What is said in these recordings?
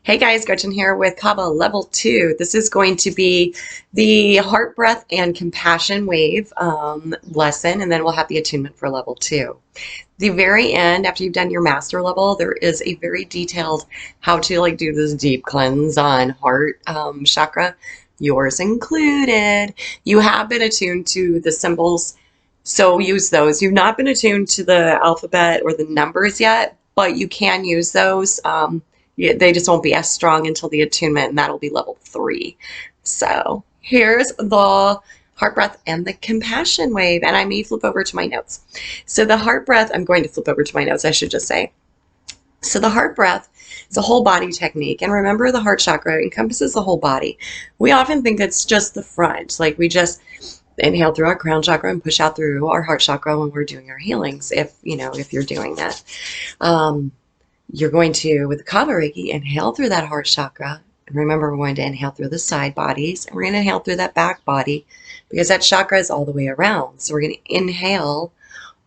Hey guys, Gretchen here with Kava Level 2. This is going to be the heart breath and compassion wave lesson, and then we'll have the attunement for Level 2. The very end, after you've done your master level, there is a very detailed how to do this deep cleanse on heart chakra, yours included. You have been attuned to the symbols, so use those. You've not been attuned to the alphabet or the numbers yet, but you can use those. They just won't be as strong until the attunement, and that'll be level 3. So here's the heart breath and the compassion wave, and I may flip over to my notes. So the heart breath, I'm going to flip over to my notes, I should just say. So the heart breath is a whole body technique, and remember the heart chakra encompasses the whole body. We often think it's just the front, like we just inhale through our crown chakra and push out through our heart chakra when we're doing our healings, if you're doing that. You're going to, with the Kava Reiki, inhale through that heart chakra. And remember, we're going to inhale through the side bodies, and we're going to inhale through that back body because that chakra is all the way around. So we're going to inhale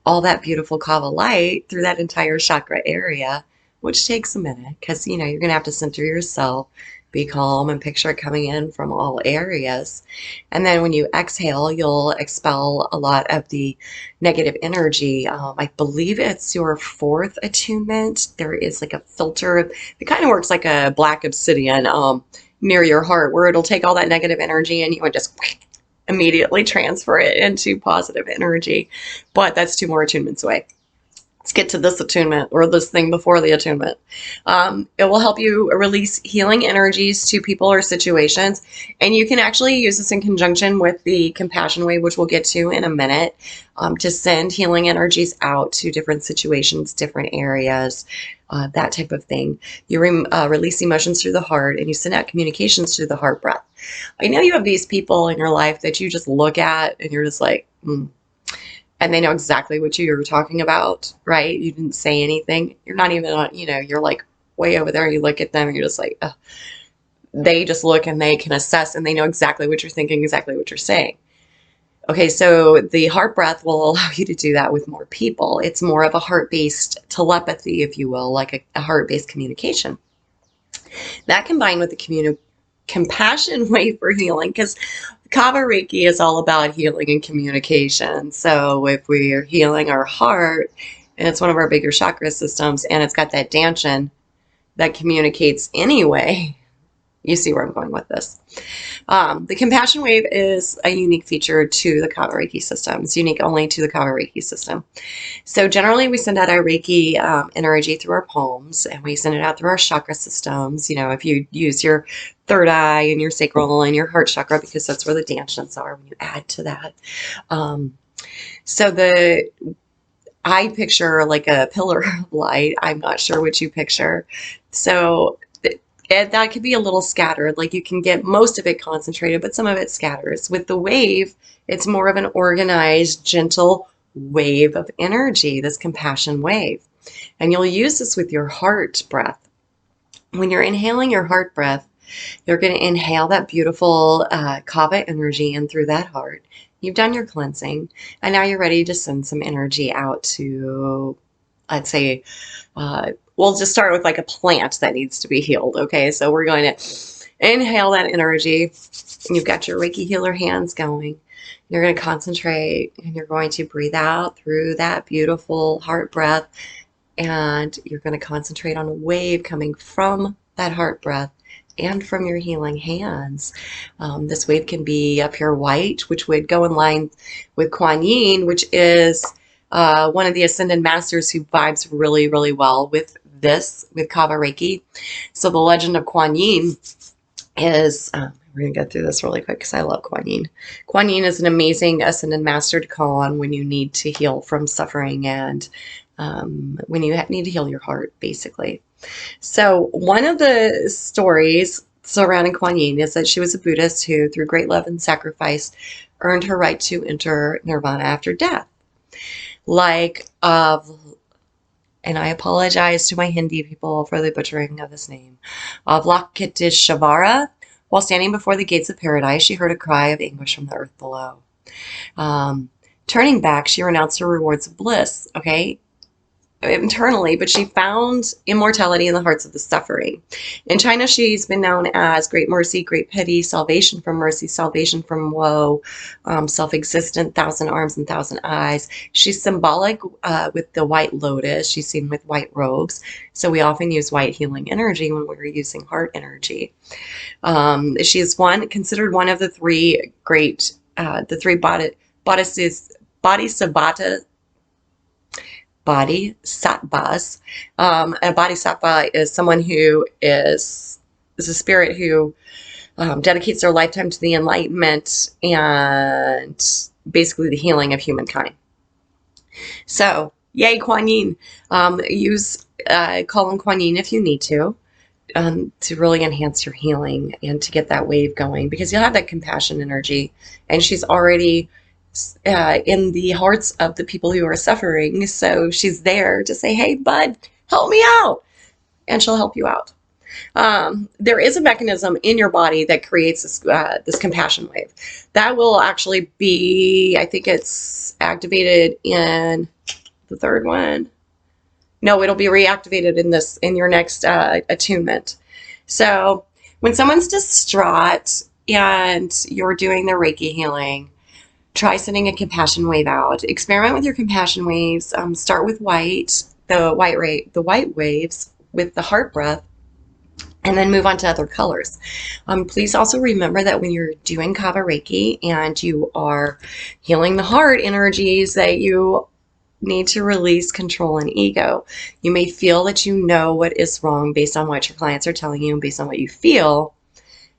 all that beautiful Kava light through that entire chakra area, which takes a minute because, you're going to have to center yourself, be calm, and picture it coming in from all areas. And then when you exhale, you'll expel a lot of the negative energy. I believe it's your 4th attunement. There is like a filter. It kind of works like a black obsidian near your heart, where it'll take all that negative energy and you would just immediately transfer it into positive energy. But that's 2 more attunements away. Let's get to this attunement, or this thing before the attunement. It will help you release healing energies to people or situations. And you can actually use this in conjunction with the compassion wave, which we'll get to in a minute, to send healing energies out to different situations, different areas, that type of thing. You release emotions through the heart, and you send out communications through the heart breath. I know you have these people in your life that you just look at and you're just like, and they know exactly what you're talking about, right? You didn't say anything. You're not even on, you're like way over there. You look at them and you're just like, ugh. They just look and they can assess and they know exactly what you're thinking, exactly what you're saying. Okay, so the heart breath will allow you to do that with more people. It's more of a heart-based telepathy, if you will, like a heart-based communication. That combined with the compassion way for healing, because Kava Reiki is all about healing and communication. So if we are healing our heart, and it's one of our bigger chakra systems, and it's got that danshin that communicates anyway, you see where I'm going with this. The compassion wave is a unique feature to the Kava Reiki system. It's unique only to the Kava Reiki system. So generally we send out our Reiki energy through our palms, and we send it out through our chakra systems. If you use your third eye and your sacral and your heart chakra, because that's where the danshins are when you add to that. So I picture like a pillar of light. I'm not sure what you picture. So that could be a little scattered. Like you can get most of it concentrated, but some of it scatters. With the wave, it's more of an organized, gentle wave of energy, this compassion wave. And you'll use this with your heart breath. When you're inhaling your heart breath, you're going to inhale that beautiful Kava energy in through that heart. You've done your cleansing, and now you're ready to send some energy out to, I'd say, we'll just start with like a plant that needs to be healed. Okay, so we're going to inhale that energy. You've got your Reiki healer hands going. You're going to concentrate, and you're going to breathe out through that beautiful heart breath, and you're going to concentrate on a wave coming from that heart breath and from your healing hands. This wave can be a pure white, which would go in line with Kwan Yin, which is one of the ascended masters who vibes really, really well with Kava Reiki. So the Legend of Kwan Yin is, we're going to go through this really quick because I love Kwan Yin. Kwan Yin is an amazing ascended master to call on when you need to heal from suffering and when you need to heal your heart, basically. So one of the stories surrounding Kwan Yin is that she was a Buddhist who, through great love and sacrifice, earned her right to enter nirvana after death. And I apologize to my Hindi people for the butchering of this name, Avalokiteshvara. While standing before the gates of paradise, she heard a cry of anguish from the earth below. Turning back, she renounced her rewards of bliss. Okay, internally, but she found immortality in the hearts of the suffering. In China, she's been known as Great Mercy, Great Pity, Salvation from Mercy, Salvation from Woe, Self-Existent, Thousand Arms and Thousand Eyes. She's symbolic with the white lotus. She's seen with white robes. So we often use white healing energy when we're using heart energy. She is considered one of the three great, the three bodhisattvas, bodhisattvas. A bodhisattva is someone who is a spirit who dedicates their lifetime to the enlightenment and basically the healing of humankind. So, yay, Kwan Yin. Call on Kwan Yin if you need to really enhance your healing and to get that wave going, because you'll have that compassion energy, and she's already in the hearts of the people who are suffering. So she's there to say, hey, bud, help me out. And she'll help you out. There is a mechanism in your body that creates this compassion wave. That will actually be, I think it's activated in the third one. No, it'll be reactivated in your next attunement. So when someone's distraught and you're doing their Reiki healing, try sending a compassion wave out. Experiment with your compassion waves. Start with the white waves with the heart breath, and then move on to other colors. Please also remember that when you're doing Kava Reiki and you are healing the heart energies, that you need to release control and ego. You may feel that you know what is wrong based on what your clients are telling you and based on what you feel.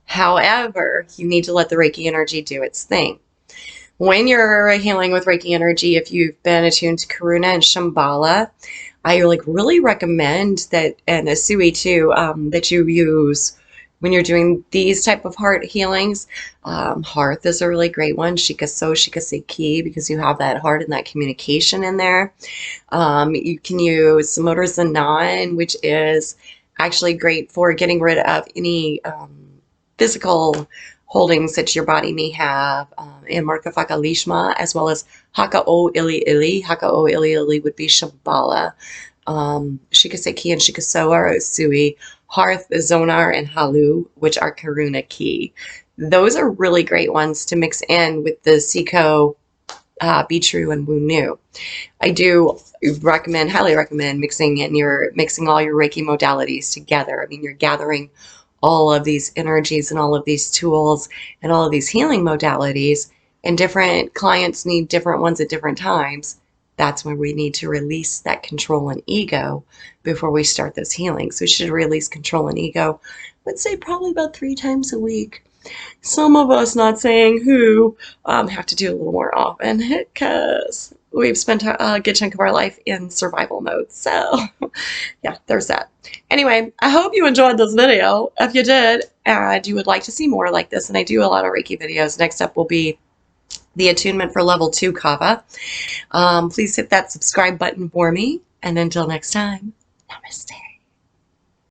However, you need to let the Reiki energy do its thing. When you're healing with Reiki energy, if you've been attuned to Karuna and Shambhala, I really recommend that, and Asui too, that you use when you're doing these type of heart healings. Hearth is a really great one. Shikaso, Shikaseki, because you have that heart and that communication in there. You can use Motor Zanan, which is actually great for getting rid of any physical holdings that your body may have, in Markafaka Lishma, as well as Haka O Ili Ili. Haka O Ili Ili would be Shambhala. Shikaseki and Shikaso are Usui. Hearth, Zonar, and Halu, which are Karuna Ki. Those are really great ones to mix in with the Siko, Be True, and Wu Nu. I do highly recommend mixing all your Reiki modalities together. I mean, you're gathering all of these energies and all of these tools and all of these healing modalities, and different clients need different ones at different times. That's when we need to release that control and ego before we start this healing. So we should release control and ego, let's say probably about 3 times a week. Some of us, not saying who, have to do a little more often because we've spent a good chunk of our life in survival mode. So yeah, there's that. Anyway, I hope you enjoyed this video. If you did, and you would like to see more like this, and I do a lot of Reiki videos, next up will be the attunement for level 2 Kava. Please hit that subscribe button for me. And until next time, namaste.